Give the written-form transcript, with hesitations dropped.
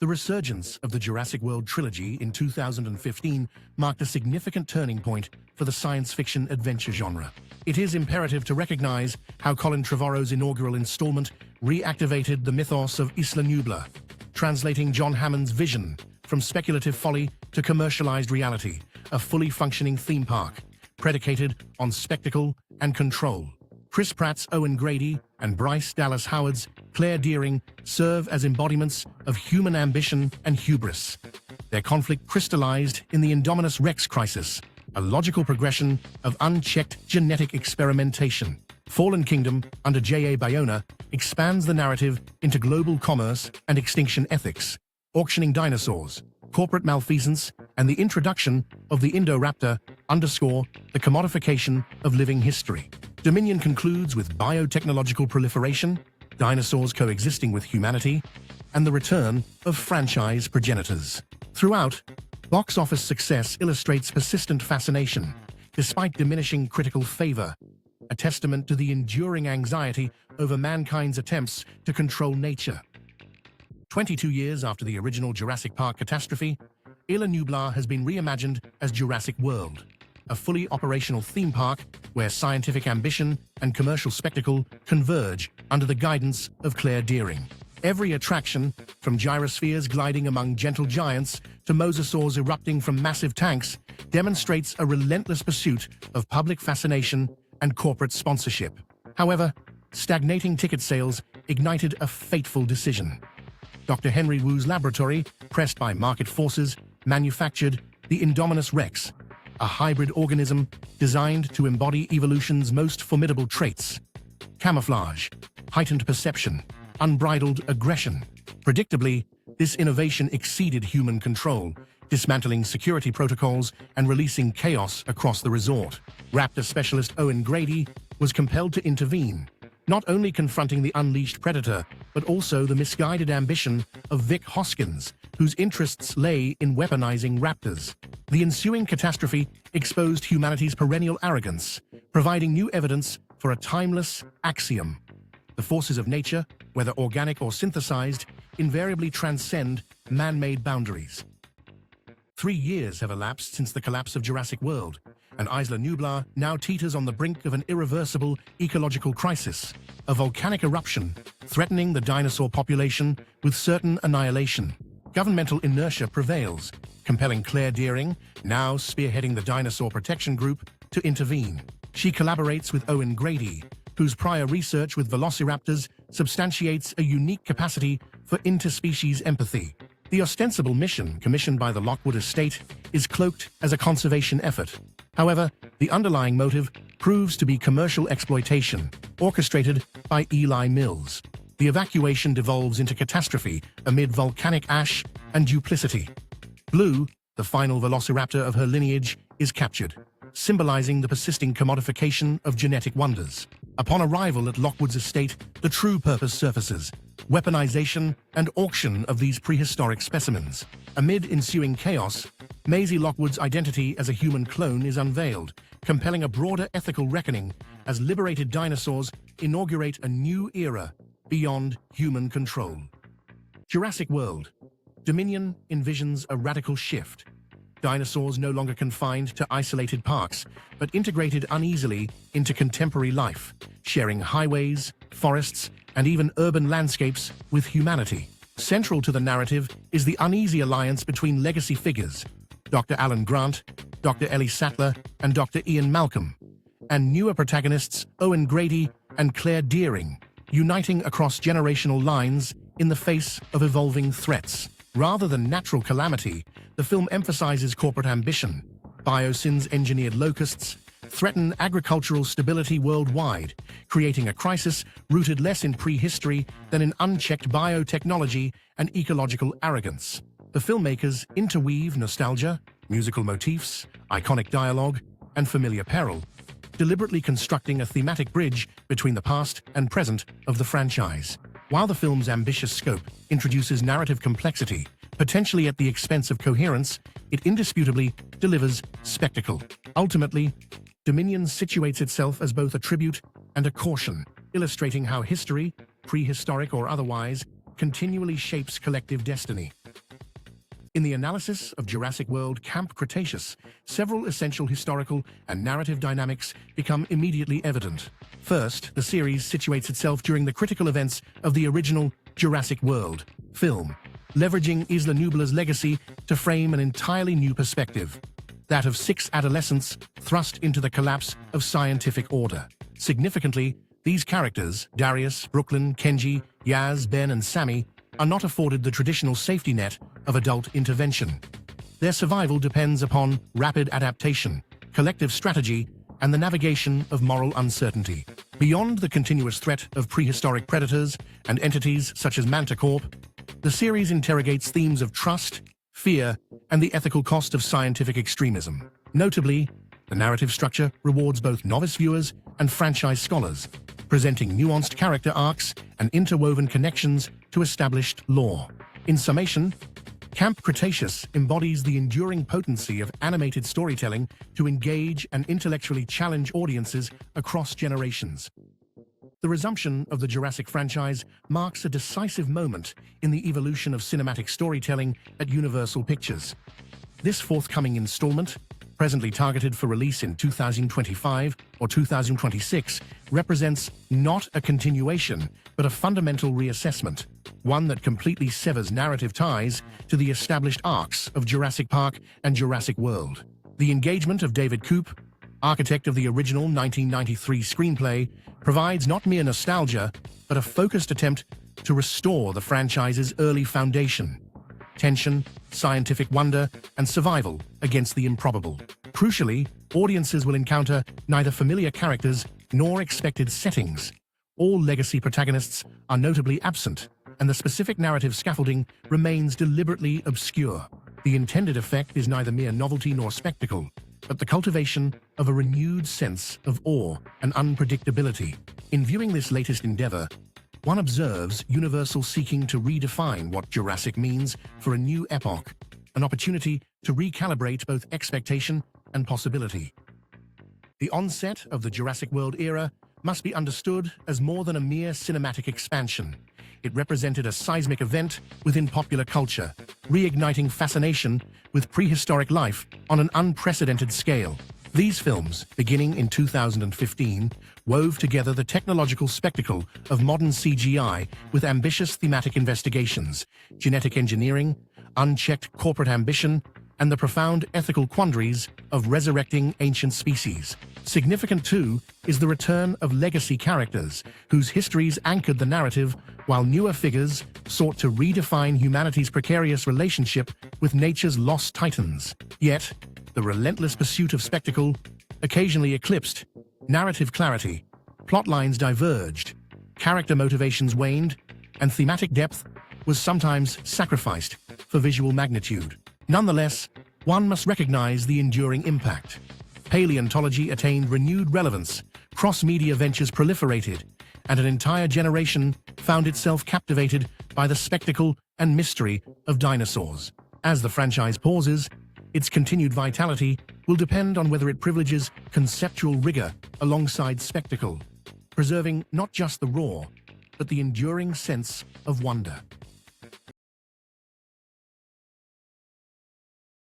The resurgence of the Jurassic World trilogy in 2015 marked a significant turning point for the science fiction adventure genre. It is imperative to recognize how Colin Trevorrow's inaugural installment reactivated the mythos of Isla Nublar, translating John Hammond's vision from speculative folly to commercialized reality, a fully functioning theme park, predicated on spectacle and control. Chris Pratt's Owen Grady and Bryce Dallas Howard's Claire Dearing serve as embodiments of human ambition and hubris. Their conflict crystallized in the Indominus Rex crisis, a logical progression of unchecked genetic experimentation. Fallen Kingdom, under J.A. Bayona, expands the narrative into global commerce and extinction ethics, auctioning dinosaurs, corporate malfeasance, and the introduction of the Indoraptor underscore the commodification of living history. Dominion concludes with biotechnological proliferation, dinosaurs coexisting with humanity, and the return of franchise progenitors. Throughout, box office success illustrates persistent fascination, despite diminishing critical favor, a testament to the enduring anxiety over mankind's attempts to control nature. 22 years after the original Jurassic Park catastrophe, Isla Nublar has been reimagined as Jurassic World, a fully operational theme park where scientific ambition and commercial spectacle converge under the guidance of Claire Dearing. Every attraction, from gyrospheres gliding among gentle giants to mosasaurs erupting from massive tanks, demonstrates a relentless pursuit of public fascination and corporate sponsorship. However, stagnating ticket sales ignited a fateful decision. Dr. Henry Wu's laboratory, pressed by market forces, manufactured the Indominus Rex, a hybrid organism designed to embody evolution's most formidable traits: camouflage, heightened perception, unbridled aggression. Predictably, this innovation exceeded human control, dismantling security protocols and releasing chaos across the resort. Raptor specialist Owen Grady was compelled to intervene, not only confronting the unleashed predator, but also the misguided ambition of Vic Hoskins, whose interests lay in weaponizing raptors. The ensuing catastrophe exposed humanity's perennial arrogance, providing new evidence for a timeless axiom: the forces of nature, whether organic or synthesized, invariably transcend man-made boundaries. 3 years have elapsed since the collapse of Jurassic World, and Isla Nublar now teeters on the brink of an irreversible ecological crisis, a volcanic eruption threatening the dinosaur population with certain annihilation. Governmental inertia prevails, compelling Claire Dearing, now spearheading the Dinosaur Protection Group, to intervene. She collaborates with Owen Grady, whose prior research with velociraptors substantiates a unique capacity for interspecies empathy. The ostensible mission, commissioned by the Lockwood estate, is cloaked as a conservation effort. However, the underlying motive proves to be commercial exploitation, orchestrated by Eli Mills. The evacuation devolves into catastrophe amid volcanic ash and duplicity. Blue, the final velociraptor of her lineage, is captured, symbolizing the persisting commodification of genetic wonders. Upon arrival at Lockwood's estate, the true purpose surfaces: weaponization and auction of these prehistoric specimens. Amid ensuing chaos, Maisie Lockwood's identity as a human clone is unveiled, compelling a broader ethical reckoning as liberated dinosaurs inaugurate a new era beyond human control. Jurassic World. Dominion envisions a radical shift. Dinosaurs no longer confined to isolated parks, but integrated uneasily into contemporary life, sharing highways, forests, and even urban landscapes with humanity. Central to the narrative is the uneasy alliance between legacy figures: Dr. Alan Grant, Dr. Ellie Sattler, and Dr. Ian Malcolm, and newer protagonists Owen Grady and Claire Dearing, uniting across generational lines in the face of evolving threats. Rather than natural calamity, the film emphasizes corporate ambition. Biosyn's engineered locusts threaten agricultural stability worldwide, creating a crisis rooted less in prehistory than in unchecked biotechnology and ecological arrogance. The filmmakers interweave nostalgia, musical motifs, iconic dialogue, and familiar peril, deliberately constructing a thematic bridge between the past and present of the franchise. While the film's ambitious scope introduces narrative complexity, potentially at the expense of coherence, it indisputably delivers spectacle. Ultimately, Dominion situates itself as both a tribute and a caution, illustrating how history, prehistoric or otherwise, continually shapes collective destiny. In the analysis of Jurassic World Camp Cretaceous, several essential historical and narrative dynamics become immediately evident. First, the series situates itself during the critical events of the original Jurassic World film, leveraging Isla Nublar's legacy to frame an entirely new perspective, that of 6 adolescents thrust into the collapse of scientific order. Significantly, these characters, Darius, Brooklyn, Kenji, Yaz, Ben, and Sammy, are not afforded the traditional safety net of adult intervention. Their survival depends upon rapid adaptation, collective strategy, and the navigation of moral uncertainty. Beyond the continuous threat of prehistoric predators and entities such as Manticorp, the series interrogates themes of trust, fear, and the ethical cost of scientific extremism. Notably, the narrative structure rewards both novice viewers and franchise scholars, presenting nuanced character arcs and interwoven connections to established lore. In summation, Camp Cretaceous embodies the enduring potency of animated storytelling to engage and intellectually challenge audiences across generations. The resumption of the Jurassic franchise marks a decisive moment in the evolution of cinematic storytelling at Universal Pictures. This forthcoming installment, presently targeted for release in 2025 or 2026, represents not a continuation, but a fundamental reassessment, one that completely severs narrative ties to the established arcs of Jurassic Park and Jurassic World. The engagement of David Koepp, architect of the original 1993 screenplay, provides not mere nostalgia, but a focused attempt to restore the franchise's early foundation: tension, scientific wonder, and survival against the improbable. Crucially, audiences will encounter neither familiar characters nor expected settings. All legacy protagonists are notably absent, and the specific narrative scaffolding remains deliberately obscure. The intended effect is neither mere novelty nor spectacle, but the cultivation of a renewed sense of awe and unpredictability. In viewing this latest endeavor, one observes Universal seeking to redefine what Jurassic means for a new epoch, an opportunity to recalibrate both expectation and possibility. The onset of the Jurassic World era must be understood as more than a mere cinematic expansion. It represented a seismic event within popular culture, reigniting fascination with prehistoric life on an unprecedented scale. These films, beginning in 2015, wove together the technological spectacle of modern CGI with ambitious thematic investigations, genetic engineering, unchecked corporate ambition, and the profound ethical quandaries of resurrecting ancient species. Significant, too, is the return of legacy characters whose histories anchored the narrative, while newer figures sought to redefine humanity's precarious relationship with nature's lost titans. Yet, the relentless pursuit of spectacle occasionally eclipsed narrative clarity. Plot lines diverged, character motivations waned, and thematic depth was sometimes sacrificed for visual magnitude. Nonetheless, one must recognize the enduring impact. Paleontology attained renewed relevance, cross-media ventures proliferated, and an entire generation found itself captivated by the spectacle and mystery of dinosaurs. As the franchise pauses, its continued vitality will depend on whether it privileges conceptual rigor alongside spectacle, preserving not just the raw, but the enduring sense of wonder.